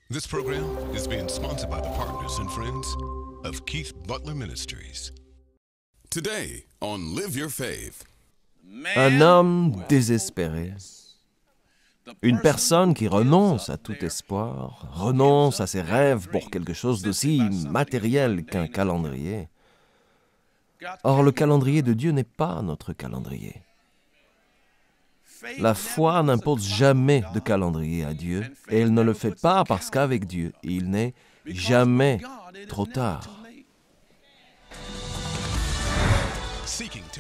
This program is being sponsored by the partners and friends of Keith Butler Ministries. Today on Live Your Faith. Un homme désespéré. Une personne qui renonce à tout espoir, renonce à ses rêves pour quelque chose d'aussi matériel qu'un calendrier. Or, le calendrier de Dieu n'est pas notre calendrier. La foi n'impose jamais de calendrier à Dieu, et elle ne le fait pas parce qu'avec Dieu, il n'est jamais trop tard.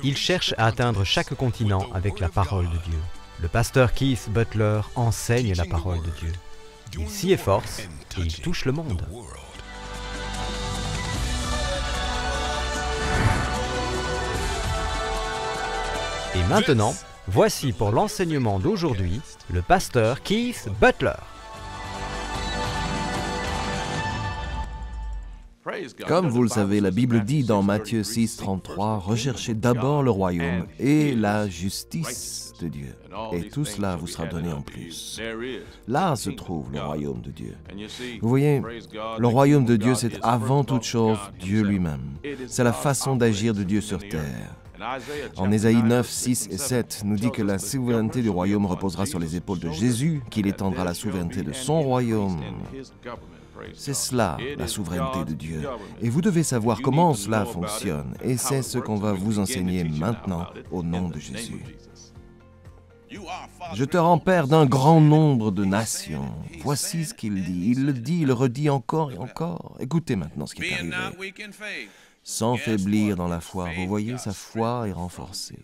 Il cherche à atteindre chaque continent avec la parole de Dieu. Le pasteur Keith Butler enseigne la parole de Dieu. Il s'y efforce et il touche le monde. Et maintenant, voici pour l'enseignement d'aujourd'hui, le pasteur Keith Butler. Comme vous le savez, la Bible dit dans Matthieu 6, 33, « Recherchez d'abord le royaume et la justice de Dieu, et tout cela vous sera donné en plus. » Là se trouve le royaume de Dieu. Vous voyez, le royaume de Dieu, c'est avant toute chose Dieu lui-même. C'est la façon d'agir de Dieu sur terre. En Ésaïe 9, 6 et 7, nous dit que la souveraineté du royaume reposera sur les épaules de Jésus, qu'il étendra la souveraineté de son royaume. C'est cela, la souveraineté de Dieu. Et vous devez savoir comment cela fonctionne. Et c'est ce qu'on va vous enseigner maintenant au nom de Jésus. Je te rends père d'un grand nombre de nations. Voici ce qu'il dit. Il le dit, il le redit encore et encore. Écoutez maintenant ce qui est arrivé. Sans faiblir dans la foi. Vous voyez, sa foi est renforcée.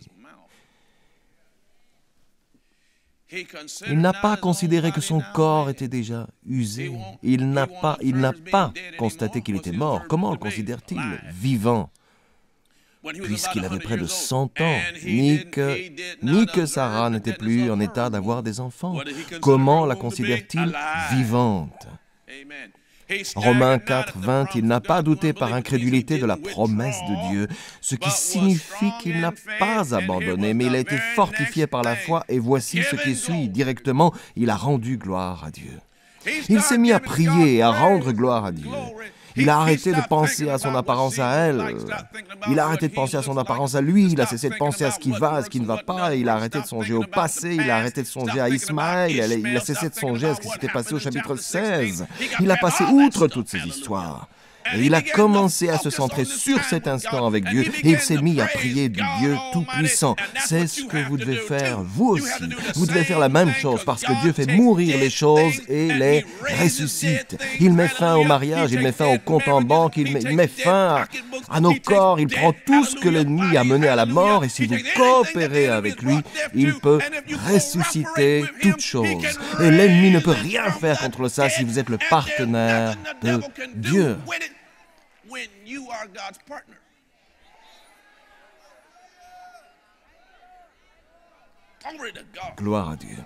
Il n'a pas considéré que son corps était déjà usé. Il n'a pas constaté qu'il était mort. Comment le considère-t-il? Vivant. Puisqu'il avait près de 100 ans, ni que Sarah n'était plus en état d'avoir des enfants. Comment la considère-t-il? Vivante. Romains 4, 20, il n'a pas douté par incrédulité de la promesse de Dieu, ce qui signifie qu'il n'a pas abandonné, mais il a été fortifié par la foi, et voici ce qui suit directement, il a rendu gloire à Dieu. Il s'est mis à prier et à rendre gloire à Dieu. Il a arrêté de penser à son apparence à elle. Il a arrêté de penser à son apparence à lui. Il a cessé de penser à ce qui va, à ce qui ne va pas. Il a arrêté de songer au passé. Il a arrêté de songer à Ismaël. Il a cessé de songer à ce qui s'était passé au chapitre 16. Il a passé outre toutes ces histoires. Et il a commencé à se centrer sur cet instant avec Dieu et il s'est mis à prier du Dieu Tout-Puissant. C'est ce que vous devez faire, vous aussi. Vous devez faire la même chose parce que Dieu fait mourir les choses et les ressuscite. Il met fin au mariage, il met fin au compte en banque, il met fin à nos corps. Il prend tout ce que l'ennemi a mené à la mort et si vous coopérez avec lui, il peut ressusciter toutes choses. Et l'ennemi ne peut rien faire contre ça si vous êtes le partenaire de Dieu. When you are God's partner. Gloire à Dieu.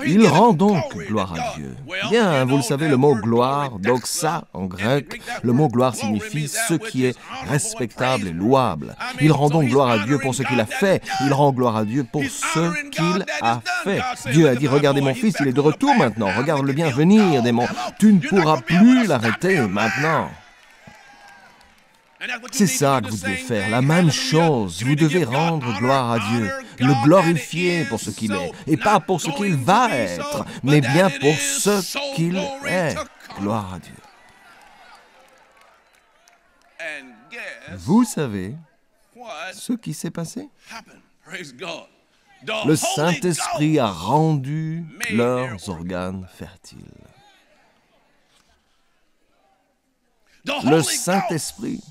Il rend donc gloire à Dieu. Bien, vous le savez, le mot gloire, doxa en grec, le mot gloire signifie ce qui est respectable et louable. Il rend donc gloire à Dieu pour ce qu'il a fait. Il rend gloire à Dieu pour ce qu'il a fait. Dieu a dit, regardez mon fils, il est de retour maintenant. Regarde-le bien venir, démon. Tu ne pourras plus l'arrêter maintenant. C'est ça que vous devez faire, la même chose. Vous devez rendre gloire à Dieu, le glorifier pour ce qu'il est, et pas pour ce qu'il va être, mais bien pour ce qu'il est. Gloire à Dieu. Vous savez ce qui s'est passé? Le Saint-Esprit a rendu leurs organes fertiles. Le Saint-Esprit,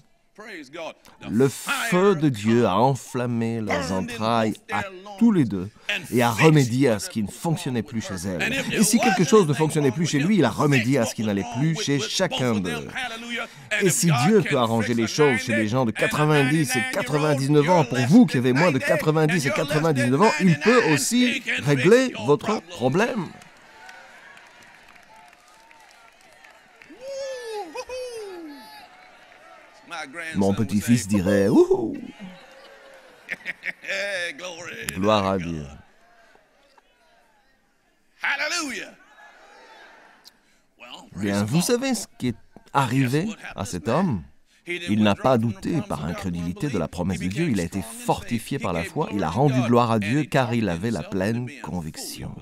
le feu de Dieu a enflammé leurs entrailles à tous les deux et a remédié à ce qui ne fonctionnait plus chez elles. Et si quelque chose ne fonctionnait plus chez lui, il a remédié à ce qui n'allait plus chez chacun d'eux. Et si Dieu peut arranger les choses chez les gens de 90 et 99 ans, pour vous qui avez moins de 90 et 99 ans, il peut aussi régler votre problème. Mon petit-fils dirait « Ouh !» Gloire à Dieu. Bien, vous savez ce qui est arrivé à cet homme? Il n'a pas douté par incrédulité de la promesse de Dieu, il a été fortifié par la foi, il a rendu gloire à Dieu car il avait la pleine conviction.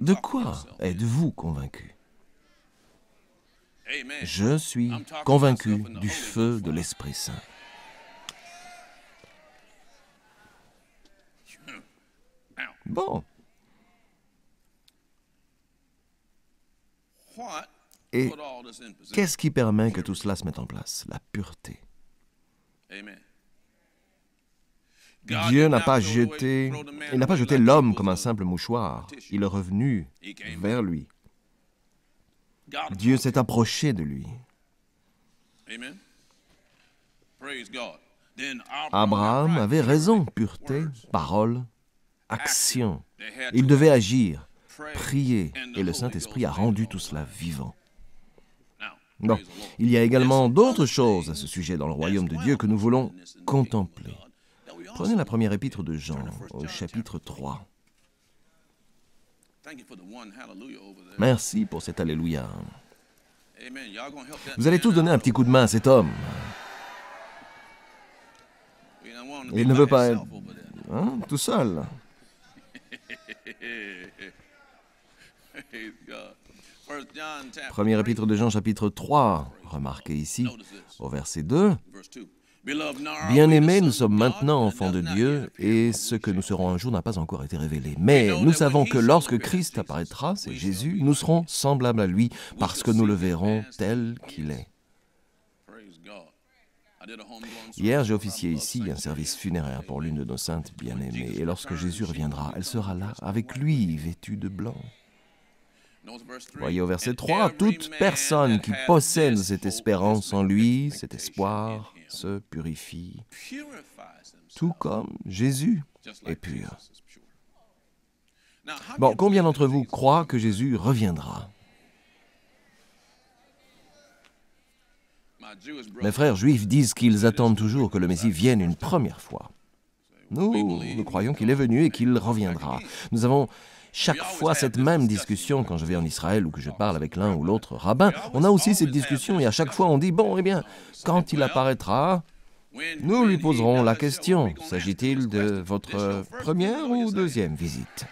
De quoi êtes-vous convaincu? Je suis convaincu du feu de l'Esprit Saint. Bon. Et qu'est-ce qui permet que tout cela se mette en place? La pureté. Dieu n'a pas jeté l'homme comme un simple mouchoir. Il est revenu vers lui. Dieu s'est approché de lui. Abraham avait raison, pureté, parole, action. Il devait agir, prier, et le Saint-Esprit a rendu tout cela vivant. Bon, il y a également d'autres choses à ce sujet dans le royaume de Dieu que nous voulons contempler. Prenez la première épître de Jean, au chapitre 3. Merci pour cet Alléluia. Vous allez tous donner un petit coup de main à cet homme. Il ne veut pas être tout seul. Première épître de Jean, chapitre 3. Remarquez ici, au verset 2. Bien-aimés, nous sommes maintenant enfants de Dieu, et ce que nous serons un jour n'a pas encore été révélé. Mais nous savons que lorsque Christ apparaîtra, c'est Jésus, nous serons semblables à lui, parce que nous le verrons tel qu'il est. Hier, j'ai officié ici un service funéraire pour l'une de nos saintes bien-aimées, et lorsque Jésus reviendra, elle sera là, avec lui, vêtue de blanc. Voyez au verset 3, toute personne qui possède cette espérance en lui, cet espoir, se purifie, tout comme Jésus est pur. Bon, combien d'entre vous croient que Jésus reviendra? Mes frères juifs disent qu'ils attendent toujours que le Messie vienne une première fois. Nous croyons qu'il est venu et qu'il reviendra. Nous avons chaque fois cette même discussion quand je vais en Israël ou que je parle avec l'un ou l'autre rabbin. On a aussi cette discussion et à chaque fois on dit, bon, eh bien, quand il apparaîtra, nous lui poserons la question. S'agit-il de votre première ou deuxième visite?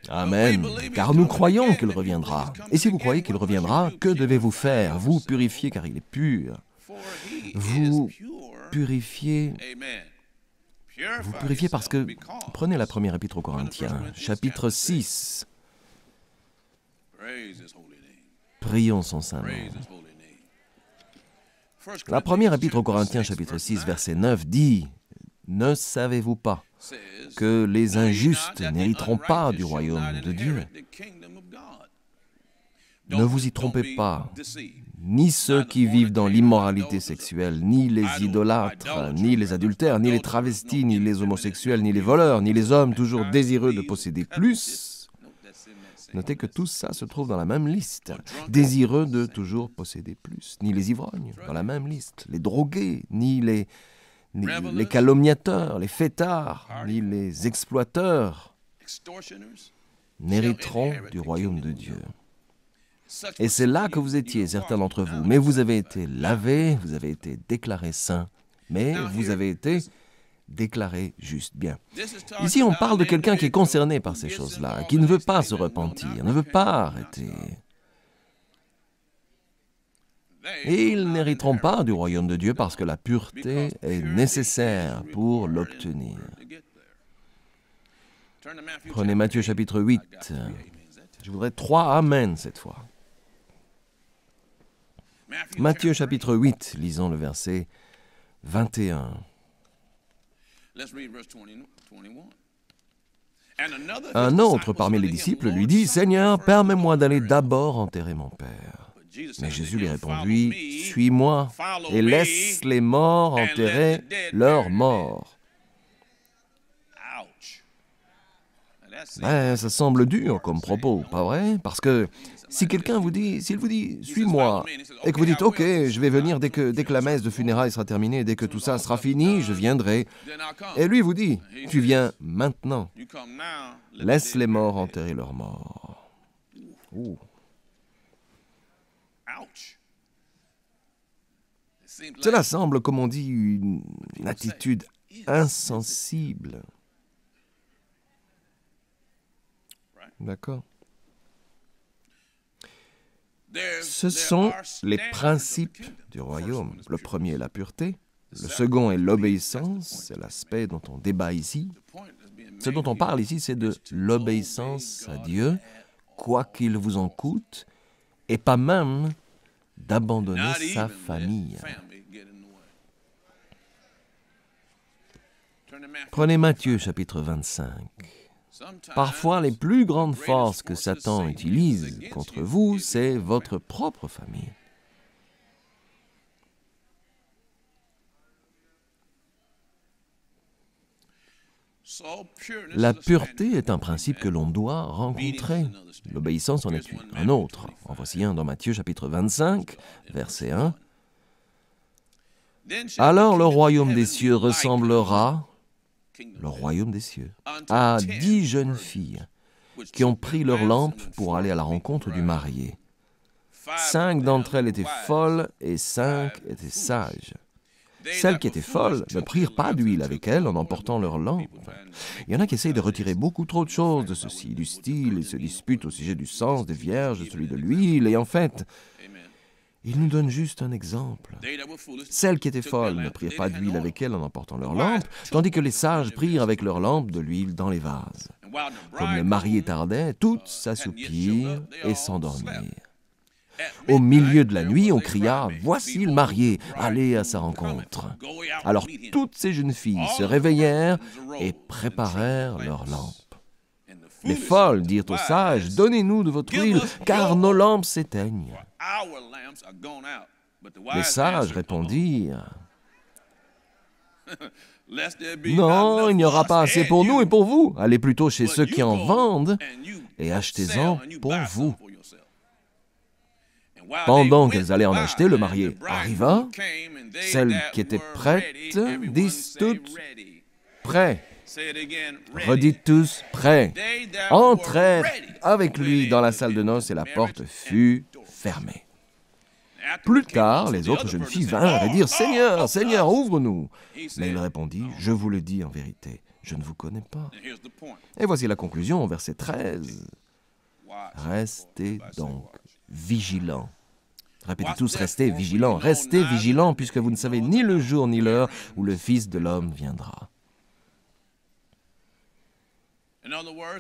Amen, car nous croyons qu'il reviendra. Et si vous croyez qu'il reviendra, que devez-vous faire? Vous purifiez car il est pur. Vous purifiez parce que... Prenez la première épître aux Corinthiens, chapitre 6. Prions son Saint-Nom. La première épître aux Corinthiens, chapitre 6, verset 9, dit « Ne savez-vous pas que les injustes n'hériteront pas du royaume de Dieu? Ne vous y trompez pas, ni ceux qui vivent dans l'immoralité sexuelle, ni les idolâtres, ni les adultères, ni les travestis, ni les homosexuels, ni les voleurs, ni les hommes toujours désireux de posséder plus. » Notez que tout ça se trouve dans la même liste. Désireux de toujours posséder plus, ni les ivrognes, dans la même liste. Les drogués, ni les calomniateurs, les fêtards, ni les exploiteurs n'hériteront du royaume de Dieu. Et c'est là que vous étiez, certains d'entre vous. Mais vous avez été lavés, vous avez été déclarés saints, mais vous avez été déclarés justes. Bien. Ici, on parle de quelqu'un qui est concerné par ces choses-là, qui ne veut pas se repentir, ne veut pas arrêter. Et ils n'hériteront pas du royaume de Dieu parce que la pureté est nécessaire pour l'obtenir. Prenez Matthieu chapitre 8. Je voudrais 3 Amen cette fois. Matthieu chapitre 8, lisons le verset 21. Un autre parmi les disciples lui dit, « Seigneur, permets-moi d'aller d'abord enterrer mon père. » Mais Jésus lui répondit, « Suis-moi et laisse les morts enterrer leurs morts. » Ça semble dur comme propos, pas vrai? Parce que Si quelqu'un vous dit, s'il vous dit, suis-moi, et que vous dites, ok, je vais venir dès que la messe de funérailles sera terminée, dès que tout ça sera fini, je viendrai. Et lui vous dit, tu viens maintenant. Laisse les morts enterrer leurs morts. Ouh. Cela semble, comme on dit, une attitude insensible. D'accord? Ce sont les principes du royaume. Le premier est la pureté, le second est l'obéissance, c'est l'aspect dont on débat ici. Ce dont on parle ici, c'est de l'obéissance à Dieu, quoi qu'il vous en coûte, et pas même d'abandonner sa famille. Prenez Matthieu chapitre 25. Parfois, les plus grandes forces que Satan utilise contre vous, c'est votre propre famille. La pureté est un principe que l'on doit rencontrer. L'obéissance en est un autre. En voici un dans Matthieu chapitre 25, verset 1. Alors le royaume des cieux ressemblera, le royaume des cieux, à 10 jeunes filles qui ont pris leur lampe pour aller à la rencontre du marié. 5 d'entre elles étaient folles et 5 étaient sages. Celles qui étaient folles ne prirent pas d'huile avec elles en emportant leur lampe. Il y en a qui essayent de retirer beaucoup trop de choses de ceci, du style, et se disputent au sujet du sens des vierges, de celui de l'huile, et en fait, il nous donne juste un exemple. Celles qui étaient folles ne prirent pas d'huile avec elles en emportant leur lampe, tandis que les sages prirent avec leur lampe de l'huile dans les vases. Comme le marié tardait, toutes s'assoupirent et s'endormirent. Au milieu de la nuit, on cria « Voici le marié, allez à sa rencontre ». Alors toutes ces jeunes filles se réveillèrent et préparèrent leurs lampes. Les folles dirent aux sages « Donnez-nous de votre huile, car nos lampes s'éteignent ». Les sages répondirent « Non, il n'y aura pas assez pour nous et pour vous. Allez plutôt chez ceux qui en vendent et achetez-en pour vous. » Pendant qu'elles allaient en acheter, le marié arriva. Celles qui étaient prêtes disent toutes « Prêt ». Redites tous « Prêt ». Entrèrent avec lui dans la salle de noces et la porte fut fermée. Plus tard, les autres jeunes filles vinrent et dirent « Seigneur, Seigneur, ouvre-nous » Mais il répondit « Je vous le dis en vérité, je ne vous connais pas. » Et voici la conclusion au verset 13. Restez donc vigilants. Répétez tous, restez vigilants, puisque vous ne savez ni le jour ni l'heure où le Fils de l'homme viendra.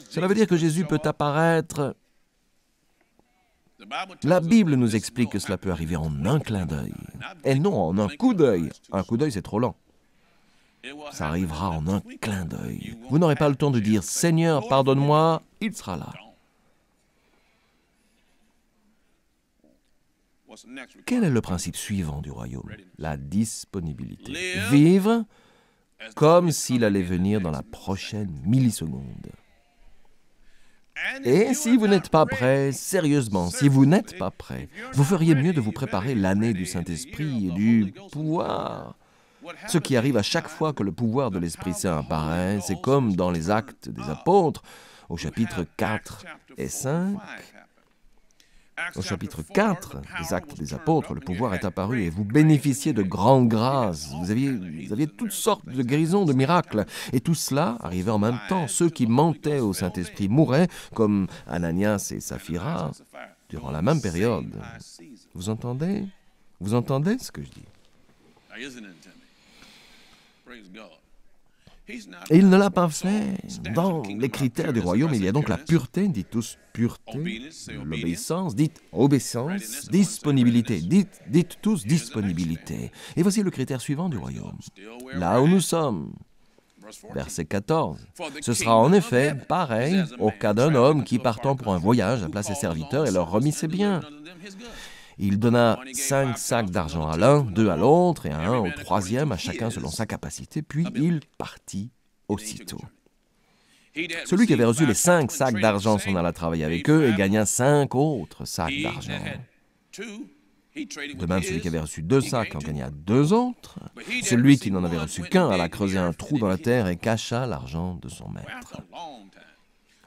Cela veut dire que Jésus peut apparaître. La Bible nous explique que cela peut arriver en un clin d'œil, et non en un coup d'œil. Un coup d'œil, c'est trop lent. Ça arrivera en un clin d'œil. Vous n'aurez pas le temps de dire « Seigneur, pardonne-moi », il sera là. Quel est le principe suivant du royaume? La disponibilité. Vivre comme s'il allait venir dans la prochaine milliseconde. Et si vous n'êtes pas prêt, sérieusement, si vous n'êtes pas prêt, vous feriez mieux de vous préparer l'année du Saint-Esprit et du pouvoir. Ce qui arrive à chaque fois que le pouvoir de l'Esprit Saint apparaît, c'est comme dans les Actes des Apôtres, au chapitre 4 et 5. Au chapitre 4 des Actes des Apôtres, le pouvoir est apparu et vous bénéficiez de grandes grâces. Vous aviez toutes sortes de guérisons, de miracles. Et tout cela arrivait en même temps. Ceux qui mentaient au Saint-Esprit mouraient, comme Ananias et Saphira, durant la même période. Vous entendez? Vous entendez ce que je dis? Et il ne l'a pas fait. Dans les critères du royaume, il y a donc la pureté, dites tous pureté, l'obéissance, dites obéissance, disponibilité, dites tous disponibilité. Et voici le critère suivant du royaume. Là où nous sommes, verset 14. Ce sera en effet pareil au cas d'un homme qui, partant pour un voyage, appela ses serviteurs et leur remit ses biens. Il donna 5 sacs d'argent à l'un, 2 à l'autre et 1 au troisième, à chacun selon sa capacité, puis il partit aussitôt. Celui qui avait reçu les 5 sacs d'argent s'en alla travailler avec eux et gagna 5 autres sacs d'argent. De même, celui qui avait reçu 2 sacs en gagna 2 autres. Celui qui n'en avait reçu qu'un alla creuser un trou dans la terre et cacha l'argent de son maître.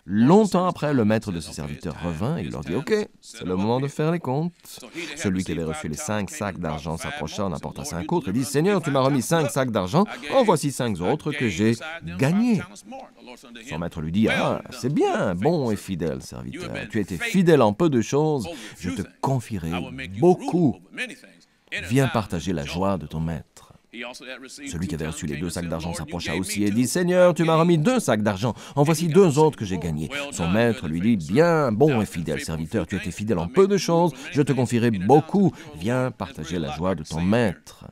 Longtemps après, le maître de ses serviteurs revint et il leur dit « Ok, c'est le moment de faire les comptes. » Celui qui avait reçu les 5 sacs d'argent s'approcha, en apporta 5 autres et dit « Seigneur, tu m'as remis 5 sacs d'argent, en voici 5 autres que j'ai gagnés. » Son maître lui dit « Ah, c'est bien, bon et fidèle serviteur. Tu as été fidèle en peu de choses, je te confierai beaucoup. Viens partager la joie de ton maître. » Celui qui avait reçu les 2 sacs d'argent s'approcha aussi et dit « Seigneur, tu m'as remis 2 sacs d'argent, en voici 2 autres que j'ai gagnés. » Son maître lui dit « Bien, bon et fidèle serviteur, tu as été fidèle en peu de choses, je te confierai beaucoup. Viens partager la joie de ton maître. »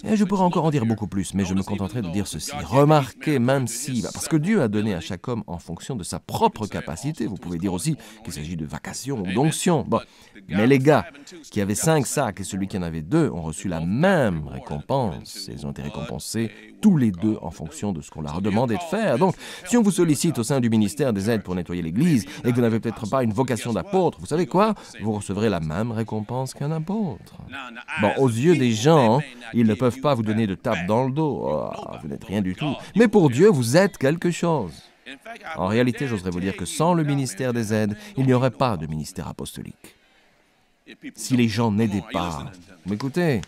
Et je pourrais encore en dire beaucoup plus, mais je me contenterai de dire ceci. Remarquez, même si, parce que Dieu a donné à chaque homme en fonction de sa propre capacité, vous pouvez dire aussi qu'il s'agit de vacation ou d'onction. Bon, mais les gars qui avaient 5 sacs et celui qui en avait 2 ont reçu la même récompense. Ils ont été récompensés tous les 2 en fonction de ce qu'on leur a demandé de faire. Donc, si on vous sollicite au sein du ministère des aides pour nettoyer l'église et que vous n'avez peut-être pas une vocation d'apôtre, vous savez quoi? Vous recevrez la même récompense qu'un apôtre. Bon, aux yeux des gens, ils ne peuvent pas vous donner de tape dans le dos. Oh, vous n'êtes rien du tout. Mais pour Dieu, vous êtes quelque chose. En réalité, j'oserais vous dire que sans le ministère des aides, il n'y aurait pas de ministère apostolique. Si les gens n'aidaient pas, écoutez,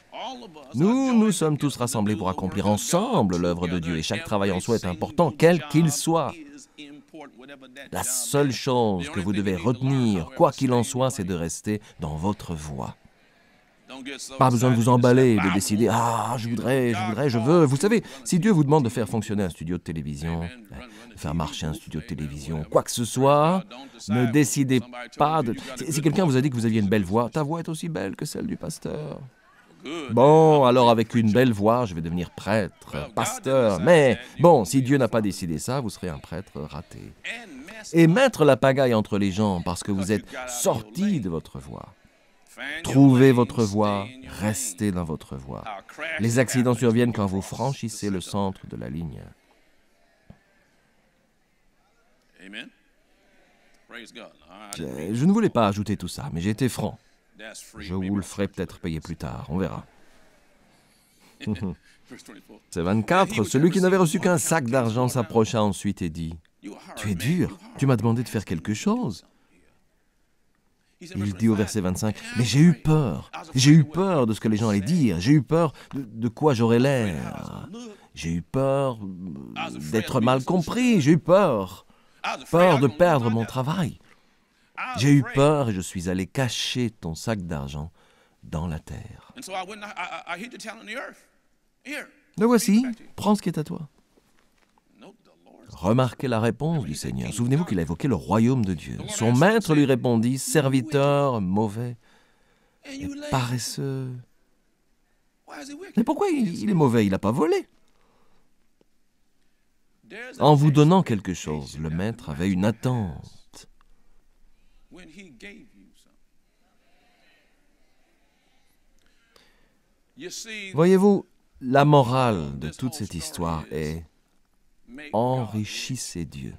nous sommes tous rassemblés pour accomplir ensemble l'œuvre de Dieu et chaque travail en soi est important, quel qu'il soit. La seule chose que vous devez retenir, quoi qu'il en soit, c'est de rester dans votre voie. Pas besoin de vous emballer, de décider « Ah, je voudrais, je veux ». Vous savez, si Dieu vous demande de faire fonctionner un studio de télévision, de faire marcher un studio de télévision, quoi que ce soit, ne décidez pas de... Si quelqu'un vous a dit que vous aviez une belle voix, ta voix est aussi belle que celle du pasteur. Bon, alors avec une belle voix, je vais devenir prêtre, pasteur. Mais bon, si Dieu n'a pas décidé ça, vous serez un prêtre raté. Et mettre la pagaille entre les gens parce que vous êtes sortis de votre voie. Trouvez votre voie, restez dans votre voie. Les accidents surviennent quand vous franchissez le centre de la ligne. Je ne voulais pas ajouter tout ça, mais j'ai été franc. Je vous le ferai peut-être payer plus tard, on verra. C'est 24. Celui qui n'avait reçu qu'un sac d'argent s'approcha ensuite et dit « Tu es dur, tu m'as demandé de faire quelque chose. » Il dit au verset 25, « Mais j'ai eu peur de ce que les gens allaient dire, j'ai eu peur de quoi j'aurais l'air, j'ai eu peur d'être mal compris, j'ai eu peur de perdre mon travail. J'ai eu peur et je suis allé cacher ton sac d'argent dans la terre. Le voici, prends ce qui est à toi. » Remarquez la réponse du Seigneur. Souvenez-vous qu'il a évoqué le royaume de Dieu. Son maître lui répondit, « Serviteur mauvais et paresseux. » Mais pourquoi il est mauvais? Il n'a pas volé. En vous donnant quelque chose, le maître avait une attente. Voyez-vous, la morale de toute cette histoire est « Enrichissez Dieu ».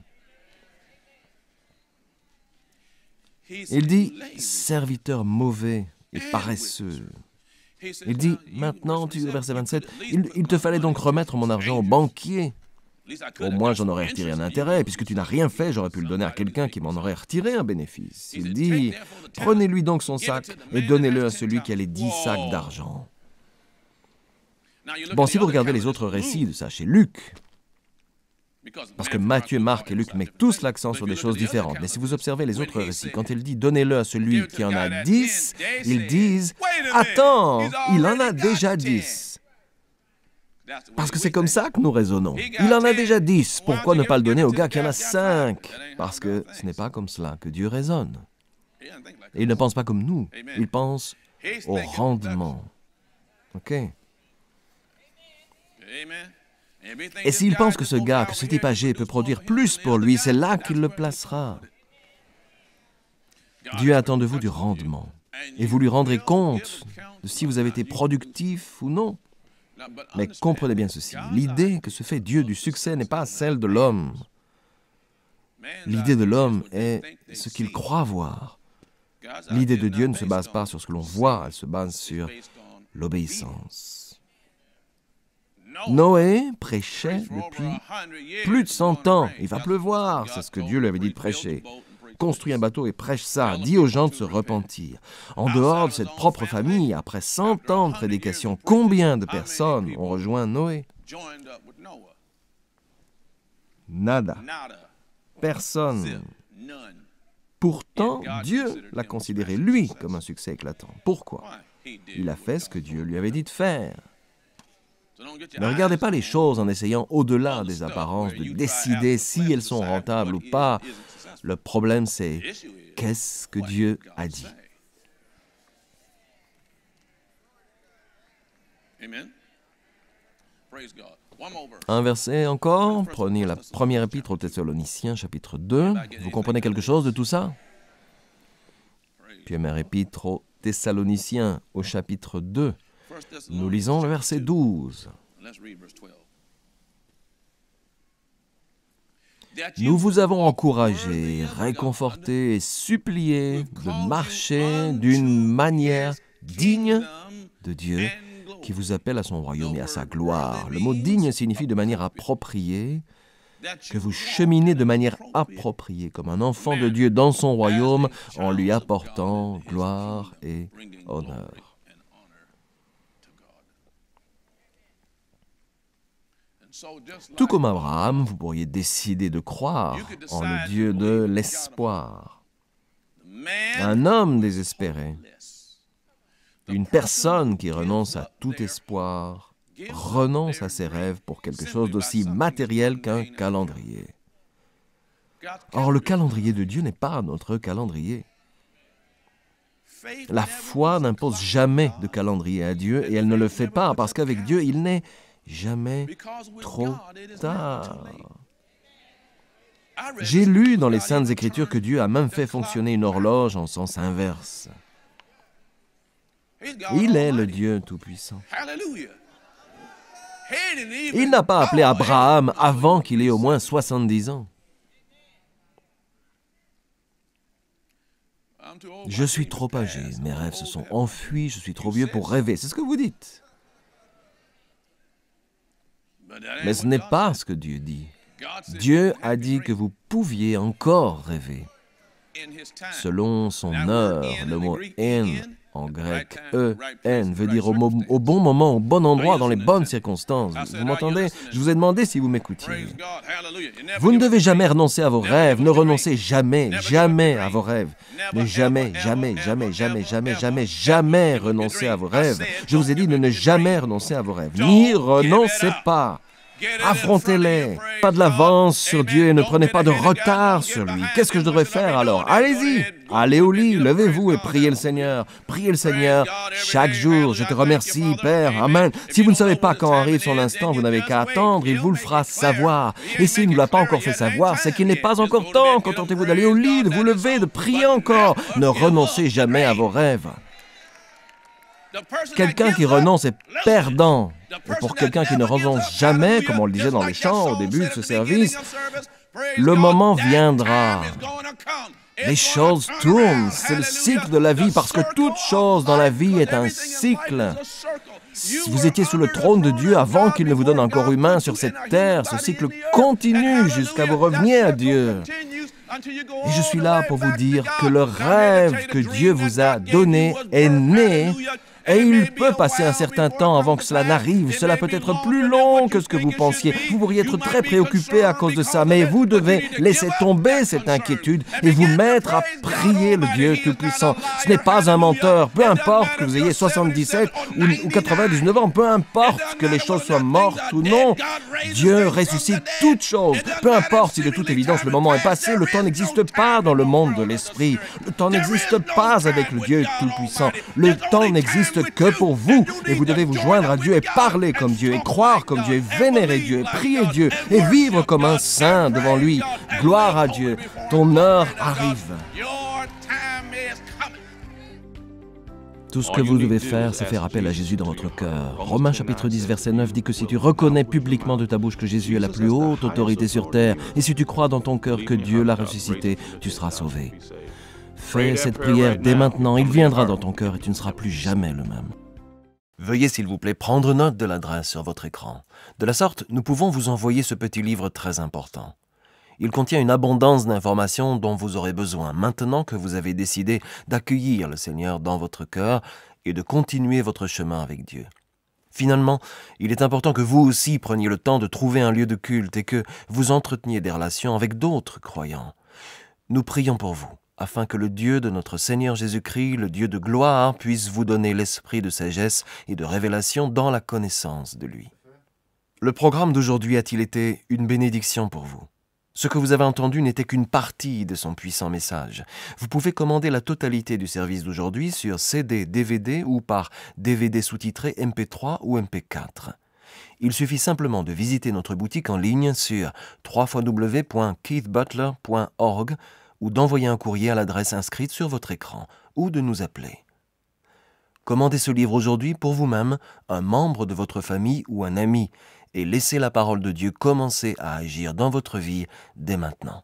Il dit « Serviteur mauvais et paresseux ». Il dit « Maintenant, verset 27, il te fallait donc remettre mon argent au banquier. Au moins, j'en aurais retiré un intérêt. Puisque tu n'as rien fait, j'aurais pu le donner à quelqu'un qui m'en aurait retiré un bénéfice. » Il dit « Prenez-lui donc son sac et donnez-le à celui qui a les 10 sacs d'argent. » Bon, si vous regardez les autres récits de ça chez Luc, parce que Matthieu, Marc et Luc mettent tous l'accent sur des choses différentes. Mais si vous observez les autres récits, quand il dit « donnez-le à celui qui en a 10 », ils disent « Attends, il en a déjà 10 ». Parce que c'est comme ça que nous raisonnons. Il en a déjà 10, pourquoi ne pas le donner au gars qui en a 5? Parce que ce n'est pas comme cela que Dieu raisonne. Et il ne pense pas comme nous, il pense au rendement. OK? Et s'il pense que ce gars, que ce type âgé peut produire plus pour lui, c'est là qu'il le placera. Dieu attend de vous du rendement. Et vous lui rendrez compte de si vous avez été productif ou non. Mais comprenez bien ceci, l'idée que se fait Dieu du succès n'est pas celle de l'homme. L'idée de l'homme est ce qu'il croit voir. L'idée de Dieu ne se base pas sur ce que l'on voit, elle se base sur l'obéissance. Noé prêchait depuis plus de 100 ans. Il va pleuvoir, c'est ce que Dieu lui avait dit de prêcher. Construis un bateau et prêche ça, dis aux gens de se repentir. En dehors de cette propre famille, après 100 ans de prédication, combien de personnes ont rejoint Noé? Nada. Personne. Pourtant, Dieu l'a considéré, lui, comme un succès éclatant. Pourquoi? Il a fait ce que Dieu lui avait dit de faire. Ne regardez pas les choses en essayant au-delà des apparences de décider si elles sont rentables ou pas. Le problème, c'est qu'est-ce que Dieu a dit? Un verset encore, prenez la première épître aux Thessaloniciens, chapitre 2. Vous comprenez quelque chose de tout ça? Première épître aux Thessaloniciens, au chapitre 2. Nous lisons le verset 12. Nous vous avons encouragé, réconforté et supplié de marcher d'une manière digne de Dieu qui vous appelle à son royaume et à sa gloire. Le mot « digne » signifie de manière appropriée, que vous cheminez de manière appropriée, comme un enfant de Dieu dans son royaume, en lui apportant gloire et honneur. Tout comme Abraham, vous pourriez décider de croire en le Dieu de l'espoir. Un homme désespéré, une personne qui renonce à tout espoir, renonce à ses rêves pour quelque chose d'aussi matériel qu'un calendrier. Or, le calendrier de Dieu n'est pas notre calendrier. La foi n'impose jamais de calendrier à Dieu et elle ne le fait pas parce qu'avec Dieu, il n'est jamais trop tard. J'ai lu dans les Saintes Écritures que Dieu a même fait fonctionner une horloge en sens inverse. Il est le Dieu Tout-Puissant. Il n'a pas appelé Abraham avant qu'il ait au moins 70 ans. Je suis trop âgé, mes rêves se sont enfuis, je suis trop vieux pour rêver. C'est ce que vous dites. Mais ce n'est pas ce que Dieu dit. Dieu a dit que vous pouviez encore rêver. Selon son heure, le mot « en » en grec, « e-n » veut dire au bon moment, au bon endroit, dans les bonnes circonstances. Vous m'entendez? Je vous ai demandé si vous m'écoutiez. Vous ne devez jamais renoncer à vos rêves. Ne renoncez jamais, jamais à vos rêves. Ne jamais, jamais, jamais, jamais, jamais, jamais, jamais renoncer à vos rêves. Je vous ai dit de ne jamais renoncer à vos rêves. N'y renoncez pas. Affrontez-les. Pas de l'avance sur Dieu et ne prenez pas de retard sur lui. Qu'est-ce que je devrais faire alors? Allez-y. Allez au lit, levez-vous et priez le Seigneur. Priez le Seigneur chaque jour. Je te remercie, Père. Amen. Si vous ne savez pas quand arrive son instant, vous n'avez qu'à attendre. Il vous le fera savoir. Et s'il ne l'a pas encore fait savoir, c'est qu'il n'est pas encore temps. Contentez-vous d'aller au lit, de vous lever, de prier encore. Ne renoncez jamais à vos rêves. Quelqu'un qui renonce est perdant. Et pour quelqu'un qui ne renonce jamais, comme on le disait dans les chants au début de ce service, le moment viendra. Les choses tournent, c'est le cycle de la vie, parce que toute chose dans la vie est un cycle. Si vous étiez sous le trône de Dieu avant qu'il ne vous donne un corps humain sur cette terre, ce cycle continue jusqu'à vous reveniez à Dieu. Et je suis là pour vous dire que le rêve que Dieu vous a donné est né. Et il peut passer un certain temps avant que cela n'arrive. Cela peut être plus long que ce que vous pensiez. Vous pourriez être très préoccupé à cause de ça, mais vous devez laisser tomber cette inquiétude et vous mettre à prier le Dieu Tout-Puissant. Ce n'est pas un menteur. Peu importe que vous ayez 77 ou 99 ans, peu importe que les choses soient mortes ou non, Dieu ressuscite toutes choses. Peu importe si de toute évidence le moment est passé, le temps n'existe pas dans le monde de l'esprit. Le temps n'existe pas avec le Dieu Tout-Puissant. Le temps n'existe que pour vous, et vous devez vous joindre à Dieu et parler comme Dieu, et croire comme Dieu, et vénérer Dieu, et prier Dieu, et vivre comme un saint devant lui. Gloire à Dieu, ton heure arrive. Tout ce que vous devez faire, c'est faire appel à Jésus dans votre cœur. Romains chapitre 10, verset 9 dit que si tu reconnais publiquement de ta bouche que Jésus est la plus haute autorité sur terre, et si tu crois dans ton cœur que Dieu l'a ressuscité, tu seras sauvé. Fais cette prière dès maintenant, il viendra dans ton cœur et tu ne seras plus jamais le même. Veuillez s'il vous plaît prendre note de l'adresse sur votre écran. De la sorte, nous pouvons vous envoyer ce petit livre très important. Il contient une abondance d'informations dont vous aurez besoin maintenant que vous avez décidé d'accueillir le Seigneur dans votre cœur et de continuer votre chemin avec Dieu. Finalement, il est important que vous aussi preniez le temps de trouver un lieu de culte et que vous entreteniez des relations avec d'autres croyants. Nous prions pour vous, afin que le Dieu de notre Seigneur Jésus-Christ, le Dieu de gloire, puisse vous donner l'esprit de sagesse et de révélation dans la connaissance de lui. Le programme d'aujourd'hui a-t-il été une bénédiction pour vous? Ce que vous avez entendu n'était qu'une partie de son puissant message. Vous pouvez commander la totalité du service d'aujourd'hui sur CD, DVD ou par DVD sous-titré MP3 ou MP4. Il suffit simplement de visiter notre boutique en ligne sur www.keithbutler.org ou d'envoyer un courrier à l'adresse inscrite sur votre écran ou de nous appeler. Commandez ce livre aujourd'hui pour vous-même, un membre de votre famille ou un ami, et laissez la parole de Dieu commencer à agir dans votre vie dès maintenant.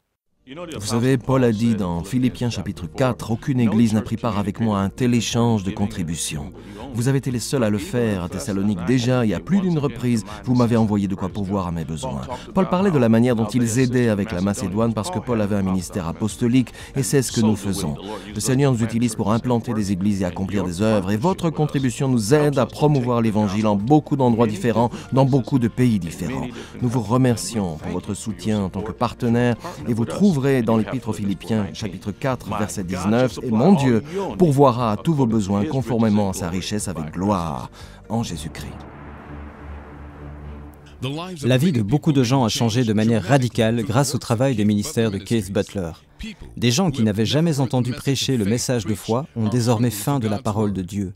Vous savez, Paul a dit dans Philippiens chapitre 4, « Aucune église n'a pris part avec moi à un tel échange de contributions. Vous avez été les seuls à le faire à Thessalonique déjà, et à plus d'une reprise, vous m'avez envoyé de quoi pourvoir à mes besoins. » Paul parlait de la manière dont ils aidaient avec la Macédoine parce que Paul avait un ministère apostolique, et c'est ce que nous faisons. Le Seigneur nous utilise pour implanter des églises et accomplir des œuvres, et votre contribution nous aide à promouvoir l'Évangile en beaucoup d'endroits différents, dans beaucoup de pays différents. Nous vous remercions pour votre soutien en tant que partenaire, et vous trouverez dans l'Épître aux Philippiens, chapitre 4, verset 19, « Et mon Dieu pourvoira à tous vos besoins conformément à sa richesse avec gloire en Jésus-Christ. » La vie de beaucoup de gens a changé de manière radicale grâce au travail des ministères de Keith Butler. Des gens qui n'avaient jamais entendu prêcher le message de foi ont désormais faim de la parole de Dieu.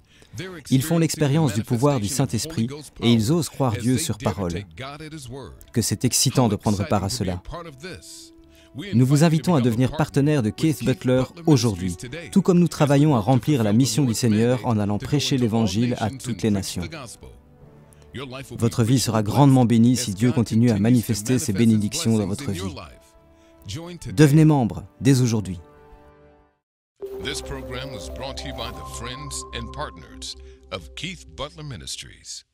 Ils font l'expérience du pouvoir du Saint-Esprit et ils osent croire Dieu sur parole. Que c'est excitant de prendre part à cela. Nous vous invitons à devenir partenaire de Keith Butler aujourd'hui, tout comme nous travaillons à remplir la mission du Seigneur en allant prêcher l'Évangile à toutes les nations. Votre vie sera grandement bénie si Dieu continue à manifester ses bénédictions dans votre vie. Devenez membre dès aujourd'hui. This program was brought to you by the friends and partners of Keith Butler Ministries.